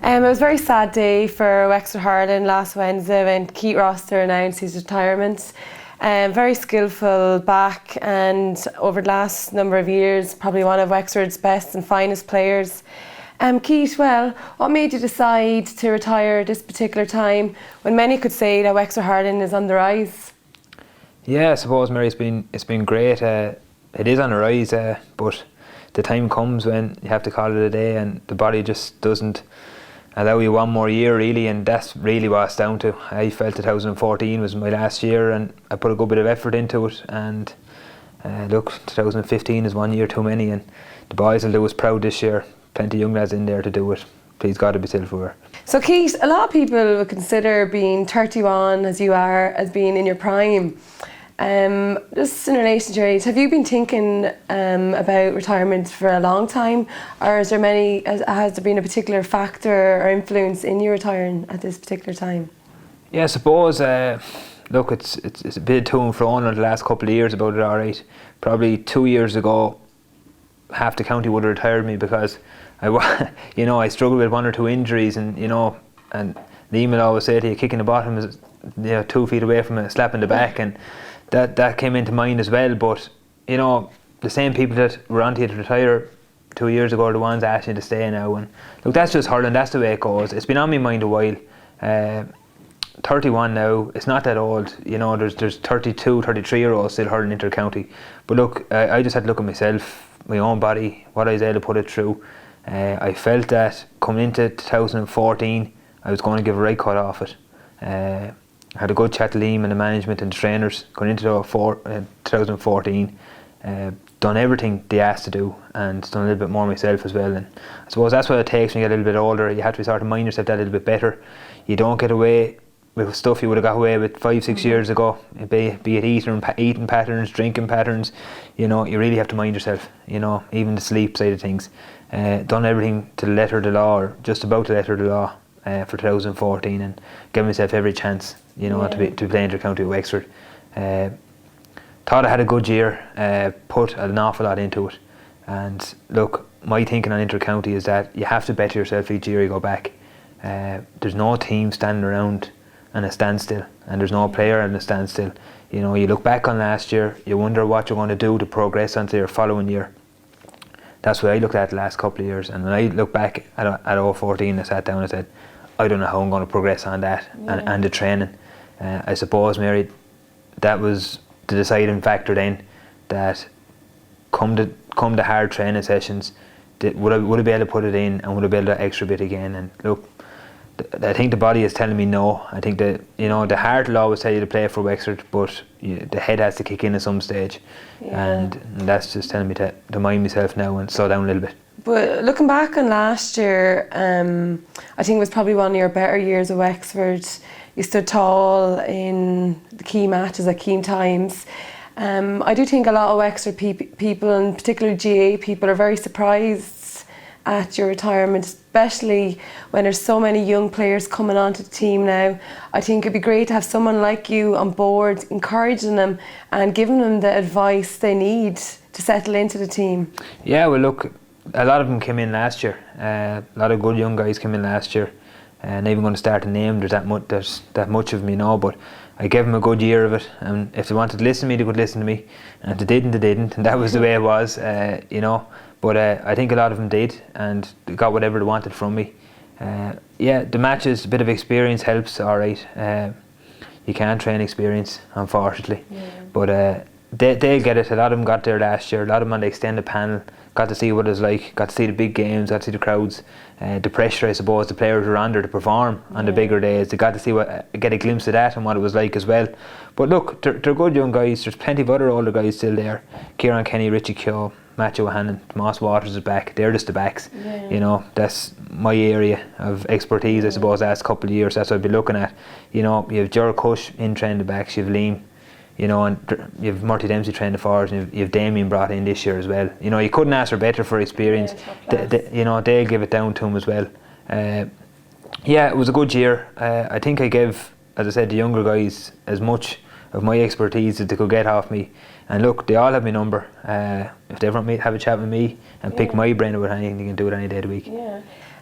It was a very sad day for Wexford Hurling last Wednesday when Keith Rossiter announced his retirement. Very skillful back, and over the last number of years, probably one of Wexford's best and finest players. Keith, well, what made you decide to retire at this particular time when many could say that Wexford Hurling is on the rise? Yeah, I suppose, Mary, it's been great. It is on the rise, but the time comes when you have to call it a day, and the body just doesn't allow you one more year, really, and that's really what it's down to. I felt 2014 was my last year, and I put a good bit of effort into it, and look, 2015 is 1 year too many, and the boys will do us proud this year. Plenty of young lads in there to do it. Please God, to be silver. So Keith, a lot of people would consider being 31 as you are as being in your prime. Just in relation to your age, have you been thinking about retirement for a long time, or has there been a particular factor or influence in you retiring at this particular time? Yeah, I suppose, look, it's a bit to and fro in the last couple of years about it, alright. Probably 2 years ago, half the county would have retired me because I struggled with 1 or 2 injuries, and Liam will always say to you, kicking the bottom is 2 feet away from a slap in the back, and that came into mind as well. But the same people that were on to you to retire 2 years ago are the ones asking you to stay now, and look, that's just hurling, that's the way it goes. It's been on my mind a while. 31 now, it's not that old, there's 32, 33 year olds still hurling intercounty, but look, I just had to look at myself, my own body, what I was able to put it through. I felt that coming into 2014 I was going to give a right cut off it. I had a good chat to Liam and the management and the trainers going into 2014. Done everything they asked to do, and done a little bit more myself as well. And I suppose that's what it takes when you get a little bit older. You have to sort of mind yourself that a little bit better. You don't get away with stuff you would have got away with 5-6 years ago, be it eating patterns, drinking patterns. You really have to mind yourself, even the sleep side of things. Done everything to the letter of the law, or just about the letter of the law, for 2014, and given myself every chance, to be playing intercounty with Wexford. Thought I had a good year, put an awful lot into it, and look, my thinking on intercounty is that you have to better yourself each year you go back. There's no team standing around and a standstill, and there's no player in a standstill. You look back on last year, you wonder what you're going to do to progress onto your following year. That's what I looked at the last couple of years, and when I look back at 2014, I sat down and said, I don't know how I'm going to progress on that, and the training. I suppose, Mary, that was the deciding factor then, that come the hard training sessions, would I be able to put it in, and would I be able to extra bit again? And look, I think the body is telling me no. I think that the heart will always tell you to play for Wexford, but the head has to kick in at some stage, and that's just telling me to mind myself now and slow down a little bit. But looking back on last year, I think it was probably one of your better years at Wexford. You stood tall in the key matches at key times. I do think a lot of Wexford people, and particularly GAA people, are very surprised at your retirement, especially when there's so many young players coming onto the team now. I think it'd be great to have someone like you on board, encouraging them and giving them the advice they need to settle into the team. Yeah, well, look, a lot of them came in last year. A lot of good young guys came in last year. And even going to start to name, there's that much of them, but I gave them a good year of it, and if they wanted to listen to me, they could listen to me, and if they didn't, they didn't, and that was the way it was, but I think a lot of them did, and they got whatever they wanted from me. The matches, a bit of experience helps, alright. You can't train experience, unfortunately, but they'll get it. A lot of them got there last year, a lot of them on the extended panel, got to see what it was like, got to see the big games, got to see the crowds, the pressure, I suppose, the players were under to perform on the bigger days. They got to see get a glimpse of that and what it was like as well. But look, they're good young guys. There's plenty of other older guys still there. Kieran Kenny, Richie Keogh, Matthew O'Hanlon, Moss Waters is back. They're just the backs. That's my area of expertise, I suppose, the last couple of years. That's what I'd be looking at. You have Gerald Cush in training the backs, you have Liam, and you have Murty Dempsey training the forwards, and you have Damien brought in this year as well. You couldn't ask for better for experience. They'll give it down to him as well. It was a good year. I think I gave, as I said, the younger guys as much of my expertise as they could get off me. And look, they all have my number. If they ever want me to have a chat with me and pick my brain about anything, they can do it any day of the week.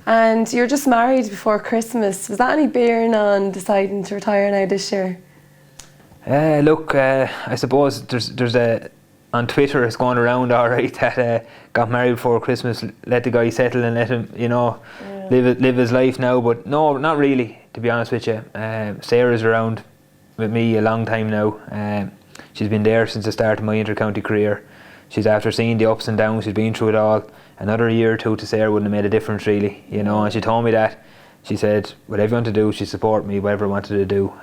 And you're just married before Christmas. Was that any bearing on deciding to retire now this year? Look, I suppose there's a on Twitter it's going around all right that got married before Christmas, let the guy settle and let him, you know, live his life now. But no, not really, to be honest with you. Sarah's around with me a long time now. She's been there since the start of my intercounty career. She's after seeing the ups and downs, she's been through it all. Another year or two to Sarah wouldn't have made a difference really, you know, and she told me that. She said, whatever you want to do, she'd support me, whatever I wanted to do.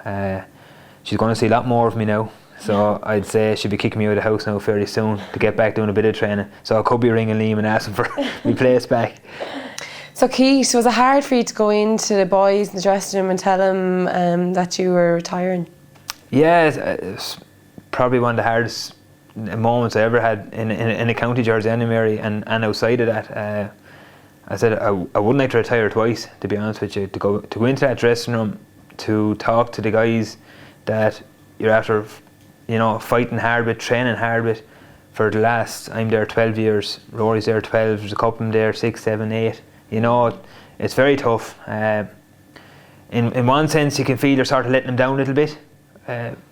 She's going to see a lot more of me now. So I'd say she'd be kicking me out of the house now fairly soon to get back doing a bit of training. So I could be ringing Liam and asking for my place back. So Keith, was it hard for you to go into the boys in the dressing room and tell them that you were retiring? Yeah, it's probably one of the hardest moments I ever had in a county jersey anyway, and outside of that. I said I wouldn't like to retire twice, to be honest with you. To go into that dressing room, to talk to the guys that you're after, you know, fighting hard with, training hard with for the last, I'm there 12 years, Rory's there 12, there's a couple of them there 6, 7, 8, you know, it's very tough. In one sense you can feel you're sort of letting them down a little bit,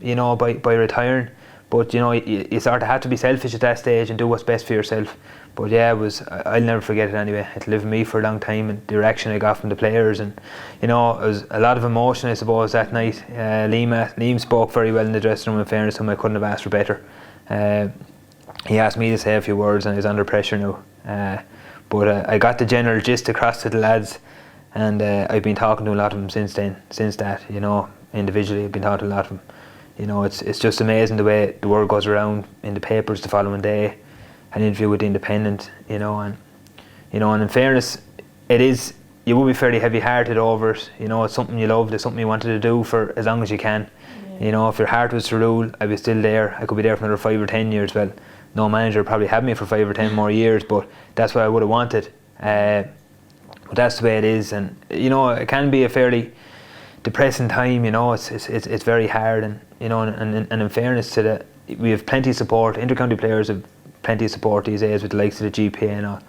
you know, by retiring, but you know, you sort of have to be selfish at that stage and do what's best for yourself. But yeah, I'll never forget it anyway. It'll live with me for a long time, and the reaction I got from the players, and you know, it was a lot of emotion I suppose that night. Liam spoke very well in the dressing room, in fairness to him. I couldn't have asked for better. He asked me to say a few words and I was under pressure now. But I got the general gist across to the lads, and I've been talking to a lot of them since that, you know, individually I've been talking to a lot of them. You know, it's just amazing the way the word goes around in the papers the following day. An interview with the Independent, you know, and in fairness, you will be fairly heavy-hearted over it. You know, it's something you loved, it's something you wanted to do for as long as you can. Yeah. You know, if your heart was to rule, I'd be still there. I could be there for another 5 or 10 years. Well, no manager would probably have me for 5 or 10 more years, but that's what I would have wanted. But that's the way it is, and you know, it can be a fairly depressing time. You know, it's very hard, and you know, and in fairness to we have plenty of support. Intercounty players have plenty of support these days with the likes of the GPA and all.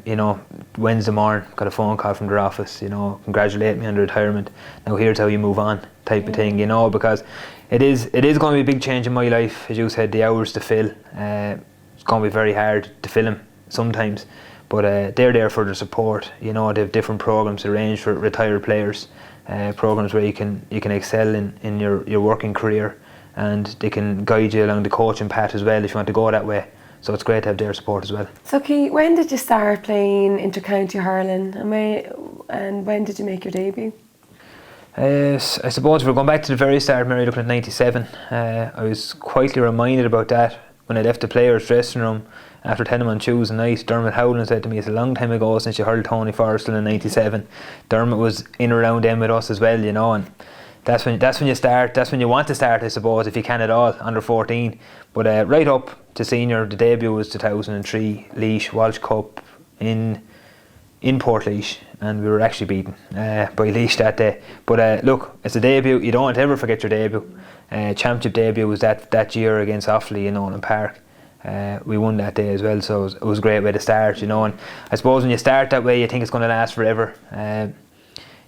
You know, Wednesday morning got a phone call from their office, you know, congratulate me on the retirement. Now here's how you move on, type of thing, you know, because it is going to be a big change in my life, as you said, the hours to fill. It's going to be very hard to fill them sometimes, but they're there for the support. You know, they have different programs arranged for retired players, programs where you can excel in your working career, and they can guide you along the coaching path as well if you want to go that way. So it's great to have their support as well. So Keith, when did you start playing intercounty hurling, and when did you make your debut? I suppose if we're going back to the very start, Mary, looking at 97, I was quietly reminded about that when I left the players' dressing room after telling them on Tuesday night. Dermot Howland said to me, it's a long time ago since you hurled Tony Forrestal in 97. Dermot was in around then with us as well, you know, and that's when you start. That's when you want to start, I suppose, if you can at all, under 14. But right up to senior, the debut was 2003 Laois Walsh Cup in Portlaoise, and we were actually beaten by Laois that day. But look, it's a debut. You don't ever forget your debut. Championship debut was that year against Offaly in Oulart Park. We won that day as well, so it was a great way to start, you know. And I suppose when you start that way, you think it's going to last forever.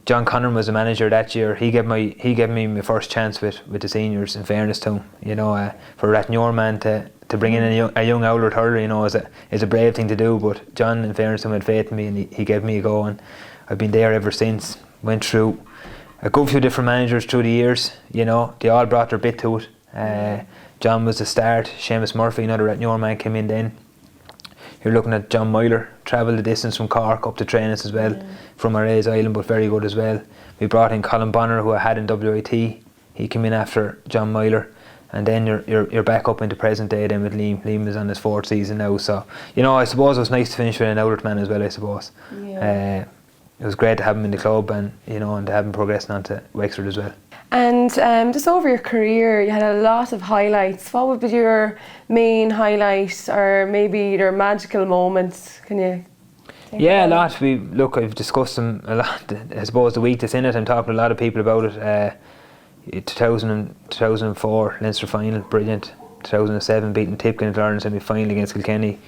John Connon was the manager that year. He gave me my first chance with the seniors, in fairness to him, you know, for that newer man to bring in a young Oulart hurler, you know, is a brave thing to do. But John, in fairness to him, had faith in me, and he gave me a go, and I've been there ever since. Went through a good few different managers through the years, you know. They all brought their bit to it. John was the start. Seamus Murphy, another newer man, came in then. You're looking at John Myler, travelled the distance from Cork up to Trainers as well, from Arrays Island, but very good as well. We brought in Colin Bonner, who I had in WIT. He came in after John Myler, and then you're back up into present day then with Liam. Liam is on his 4th season now, so you know, I suppose it was nice to finish with an Oulart man as well, I suppose. Yeah. It was great to have him in the club, and you know, and to have him progressing on to Wexford as well. And just over your career, you had a lot of highlights. What would be your main highlight, or maybe your magical moments? Can you? Yeah, a lot. I've discussed them a lot. I suppose the week that's in it, I'm talking to a lot of people about it. 2004 Leinster final, brilliant. 2007 beating Tipton in the Ireland semi-final against Kilkenny.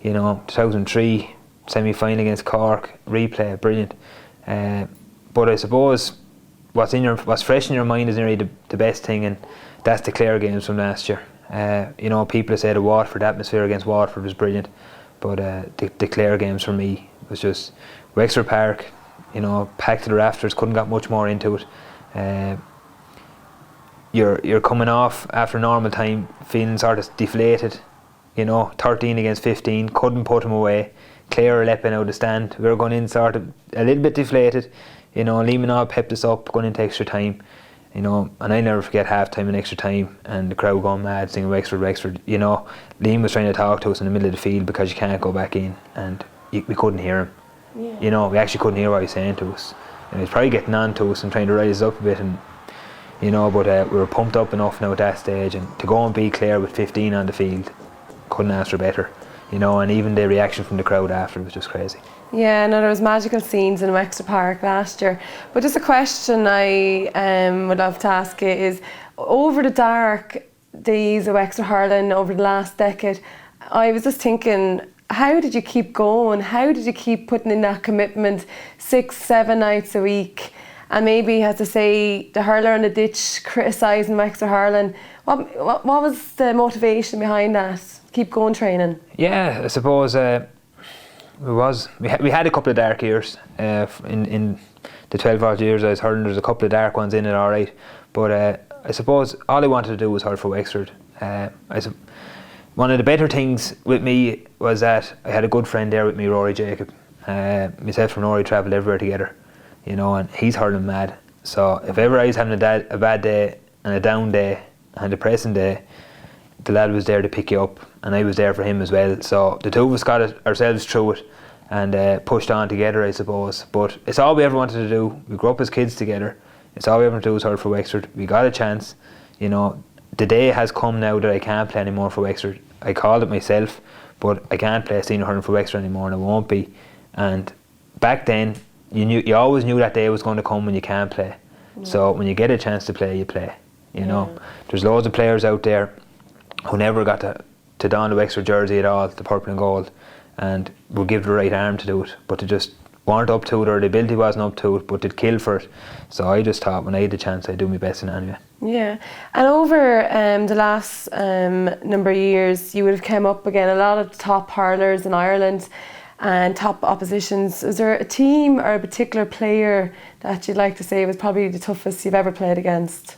You know, 2003 semi-final against Cork, replay, brilliant. But I suppose what's fresh in your mind is nearly the best thing, and that's the Clare games from last year. You know, people have said the Waterford atmosphere against Waterford was brilliant, but the Clare games for me was just Wexford Park, you know, packed to the rafters, couldn't got much more into it. You're coming off after normal time feeling sort of deflated, you know, 13 against 15, couldn't put them away. Clare are leaping out of the stand. We were going in sort of a little bit deflated, you know. Limonov pepped us up going into extra time, you know, and I never forget half time and extra time and the crowd going mad singing Wexford, Wexford, you know. Liam was trying to talk to us in the middle of the field because you can't go back in, and we couldn't hear him. Yeah. You know, we actually couldn't hear what he was saying to us, and he was probably getting on to us and trying to rise us up a bit, and you know, but we were pumped up enough now at that stage, and to go and beat Clare with 15 on the field, couldn't ask for better, you know. And even the reaction from the crowd after was just crazy. Yeah, no, there was magical scenes in Wexford Park last year. But just a question I would love to ask you is, over the dark days of Wexford hurling over the last decade, I was just thinking, how did you keep going? How did you keep putting in that commitment 6-7 nights a week? And maybe, as to say, the hurler on the ditch criticising Wexford hurling. What was the motivation behind that? Keep going training? Yeah, I suppose we had a couple of dark years in the 12 odd years I was hurling. There's a couple of dark ones in it, all right. But I suppose all I wanted to do was hurl for Wexford. One of the better things with me was that I had a good friend there with me, Rory Jacob. Myself and Rory travelled everywhere together, you know, and he's hurling mad. So if ever I was having a bad day and a down day and a depressing day, the lad was there to pick you up, and I was there for him as well. So the two of us got ourselves through it and pushed on together, I suppose. But it's all we ever wanted to do. We grew up as kids together. It's all we ever wanted to do was hurl for Wexford. We got a chance, you know. The day has come now that I can't play anymore for Wexford. I called it myself, but I can't play senior hurling for Wexford anymore, and I won't be. And back then, you always knew that day was going to come when you can't play. Yeah. So when you get a chance to play, you play. You know, there's loads of players out there who never got to don the Wexford jersey at all, the purple and gold, and would give the right arm to do it, but they just weren't up to it, or the ability wasn't up to it, but they'd kill for it. So I just thought when I had the chance, I'd do my best in it anyway. Yeah, and over the last number of years, you would have come up again a lot of top hurlers in Ireland and top oppositions. Is there a team or a particular player that you'd like to say was probably the toughest you've ever played against?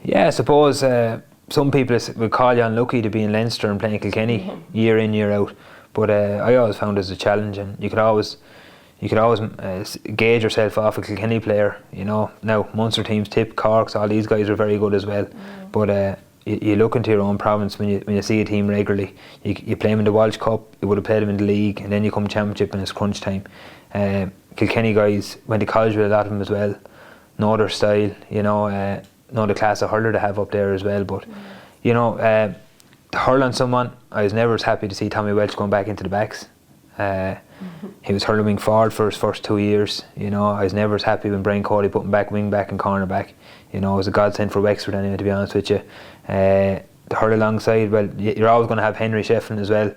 Yeah, I suppose some people would call you unlucky to be in Leinster and playing Kilkenny year in, year out. But I always found it as a challenge, and you could always gauge yourself off a Kilkenny player. You know, now Munster teams, Tip, Corks, all these guys are very good as well. But you look into your own province when you see a team regularly. You play them in the Walsh Cup, you would have played them in the league, and then you come Championship and it's crunch time. Kilkenny guys went to college with a lot of them as well. Know their style, you know. Know the class of hurler they have up there as well. But you know, to hurl on someone, I was never as happy to see Tommy Welch going back into the backs. He was hurling wing forward for his first 2 years. You know, I was never as happy when Brian Cody put him back wing back and corner back. You know, it was a godsend for Wexford anyway, to be honest with you. To hurl alongside, well, you're always going to have Henry Shefflin as well,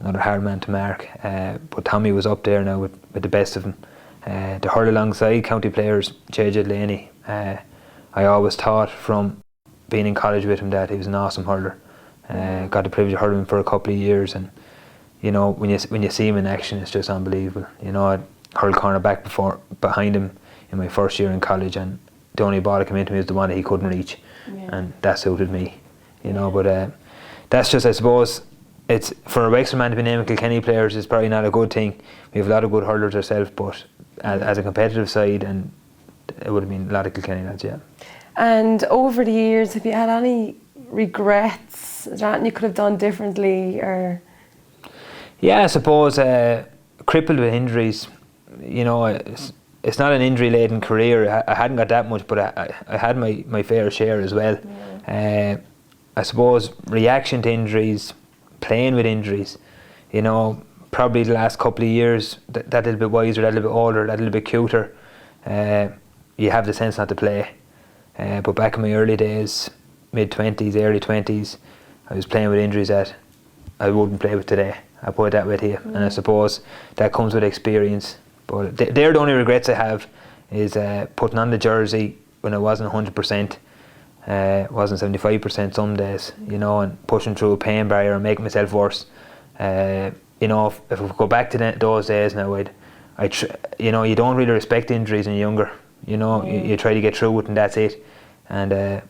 another hard man to mark. But Tommy was up there now with the best of them. To hurl alongside county players, JJ Delaney. I always thought from being in college with him that he was an awesome hurler. Got the privilege of hurling for a couple of years, and you know, when you see him in action, it's just unbelievable. You know, I hurled corner back behind him in my first year in college, and the only ball that came into me was the one that he couldn't reach, and that suited me. You know, but that's just, I suppose, it's for a Wexford man to be naming Kilkenny players is probably not a good thing. We have a lot of good hurlers ourselves, but as a competitive side, and it would have been a lot of Kilkenny lads, yeah. And over the years, have you had any regrets? Is there anything you could have done differently, or? Yeah, I suppose crippled with injuries. You know, it's not an injury-laden career. I hadn't got that much, but I had my fair share as well. I suppose reaction to injuries, playing with injuries. You know, probably the last couple of years, that little bit wiser, that little bit older, that little bit cuter. You have the sense not to play. But back in my early days, mid-20s, early 20s, I was playing with injuries that I wouldn't play with today. I put it that way to you. And I suppose that comes with experience. But they're the only regrets I have, is putting on the jersey when I wasn't 100%, wasn't 75% some days, you know, and pushing through a pain barrier and making myself worse. You know, if we go back to those days now, you know, you don't really respect injuries when you're younger. You know, you try to get through it and that's it. And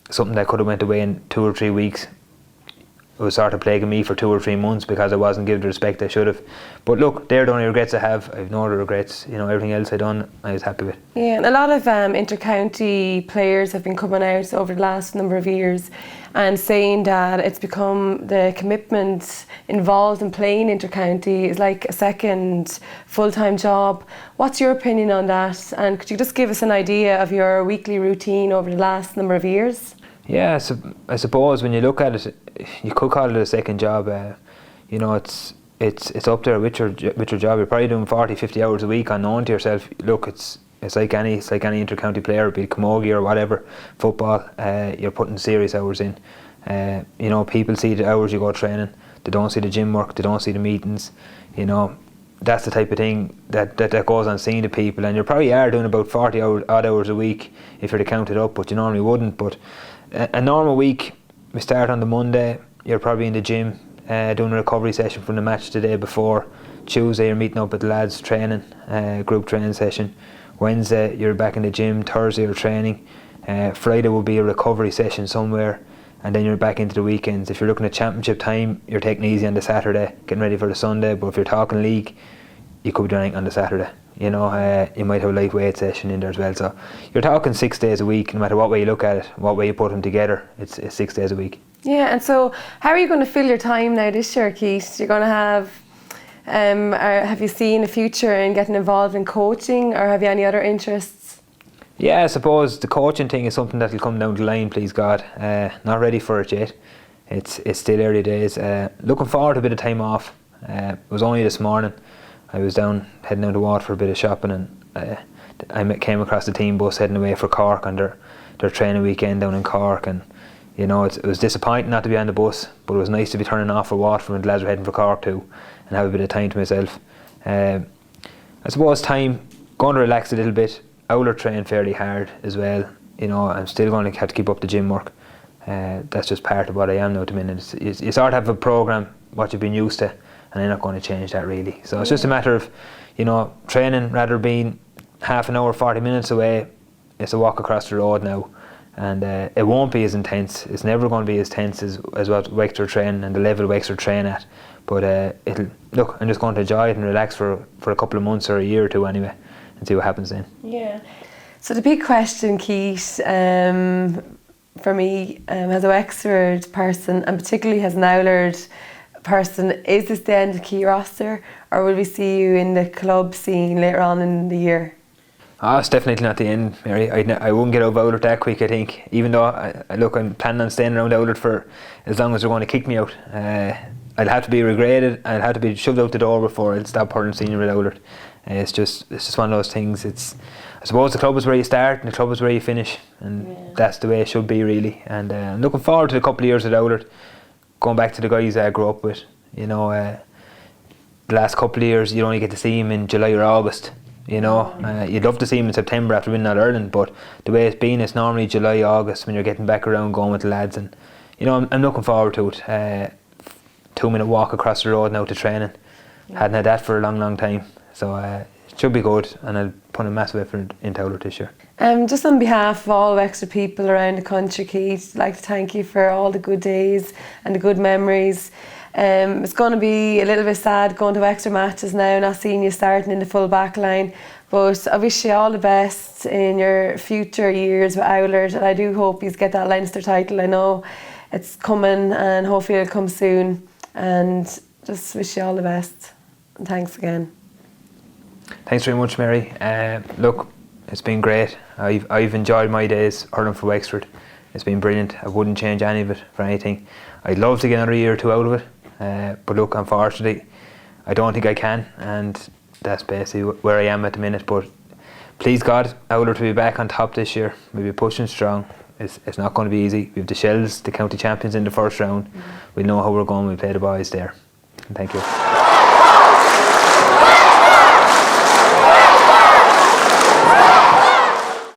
something that could have went away in 2 or 3 weeks, it was sort of plaguing me for 2 or 3 months because I wasn't given the respect I should have. But look, they're the only regrets I have. I have no other regrets. You know, everything else I done, I was happy with. Yeah, and a lot of intercounty players have been coming out over the last number of years and saying that it's become, the commitment involved in playing intercounty is like a second full-time job. What's your opinion on that? And could you just give us an idea of your weekly routine over the last number of years? Yeah, so I suppose when you look at it, you could call it a second job. You know, it's up there with your job. You're probably doing 40, 50 hours a week unknown to yourself. Look, it's like any intercounty player, be it camogie or whatever, football. You're putting serious hours in. You know, people see the hours you go training. They don't see the gym work. They don't see the meetings. You know, that's the type of thing that goes on seen to people. And you probably are doing about 40 odd hours a week if you're to count it up, but you normally wouldn't. But a normal week, we start on the Monday, you're probably in the gym doing a recovery session from the match the day before. Tuesday you're meeting up with the lads training, group training session. Wednesday you're back in the gym. Thursday you're training. Friday will be a recovery session somewhere, and then you're back into the weekends. If you're looking at championship time, you're taking it easy on the Saturday, getting ready for the Sunday. But if you're talking league, you could be doing it on the Saturday. You know, you might have a lightweight session in there as well. So you're talking 6 days a week, no matter what way you look at it, what way you put them together. It's 6 days a week. Yeah, and so how are you going to fill your time now this year, Keith? You're going to have you seen a future in getting involved in coaching, or have you any other interests? Yeah, I suppose the coaching thing is something that will come down the line, please God. Not ready for it yet. It's still early days. Looking forward to a bit of time off. It was only this morning. I was heading down to Water for a bit of shopping, and I came across the team bus heading away for Cork on their training weekend down in Cork. And you know, it was disappointing not to be on the bus, but it was nice to be turning off for Water when the lads were heading for Cork too, and have a bit of time to myself. I suppose time, going to relax a little bit. Oulart train fairly hard as well. You know, I'm still going to have to keep up the gym work. That's just part of what I am now at the minute. You sort of have a programme, what you've been used to, and I'm not going to change that really. So it's just a matter of, you know, training rather being half an hour, 40 minutes away. It's a walk across the road now, and it won't be as intense. It's never going to be as tense as what Wexford train and the level Wexford train at. But look, I'm just going to enjoy it and relax for a couple of months or a year or two anyway, and see what happens then. Yeah. So the big question, Keith, for me, as a Wexford person, and particularly as an Oulart person, is this the end of Keith Rossiter, or will we see you in the club scene later on in the year? Oh, it's definitely not the end, Mary. I wouldn't get over Oulart that quick, I think. Even though I'm planning on staying around Oulart for as long as they're going to kick me out. I'd have to be regraded. I'd have to be shoved out the door before I'd stop hurling senior with Oulart. It's just one of those things. I suppose the club is where you start and the club is where you finish, and that's the way it should be really. And I'm looking forward to a couple of years at Oulart, going back to the guys I grew up with. You know, the last couple of years you only get to see him in July or August. You know, you'd love to see him in September after winning All Ireland, but the way it's been, it's normally July, August when you're getting back around going with the lads. And you know, I'm looking forward to it. 2-minute walk across the road now to training. Hadn't had that for a long time, so it should be good, and I'll put a massive effort into Oulart this year. Just on behalf of all Wexford people around the country, Keith, I'd like to thank you for all the good days and the good memories. It's going to be a little bit sad going to Wexford matches now, not seeing you starting in the full back line, but I wish you all the best in your future years with Oulart, and I do hope you get that Leinster title. I know it's coming, and hopefully it'll come soon, and just wish you all the best, and thanks again. Thanks very much, Mary. Look, it's been great. I've enjoyed my days hurling for Wexford. It's been brilliant. I wouldn't change any of it for anything. I'd love to get another year or two out of it. But look, unfortunately, I don't think I can, and that's basically where I am at the minute. But please God, Oulart to be back on top this year. We'll be pushing strong. It's not going to be easy. We have the Shells, the county champions, in the first round. We know how we're going. We play the boys there. Thank you.